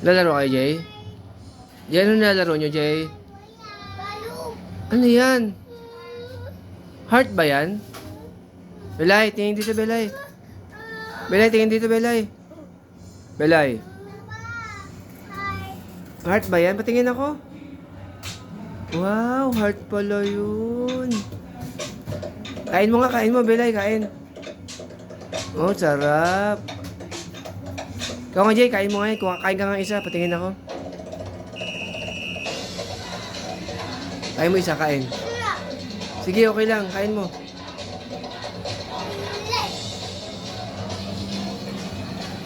Lalaro kayo, Jay? Jay, ano nilalaro nyo, Jay? Ano yan? Heart ba yan? Belay, tingin dito, Belay. Belay, tingin dito, Belay. Belay. Heart ba yan? Patingin ako. Wow, heart pala yun. Kain mo nga, kain mo, Belay, kain. Oh, sarap. Ikaw nga, Jay, kain mo nga. Kain ka nga isa, patingin ako. Kain mo isa, kain. Sige, okay lang, kain mo.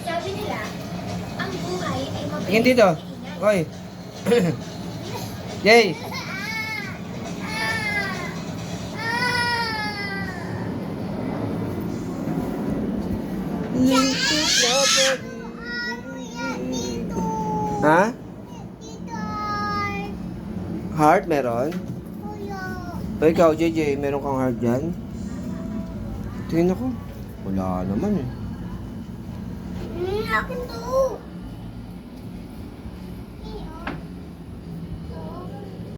Sabi nila, ang buhay ay mabilis. Tingin dito. Hoy. Jay. Ha? Heart meron? O ikaw, JJ, meron kang heart dyan? Tingin ako. Wala naman eh. Akin to.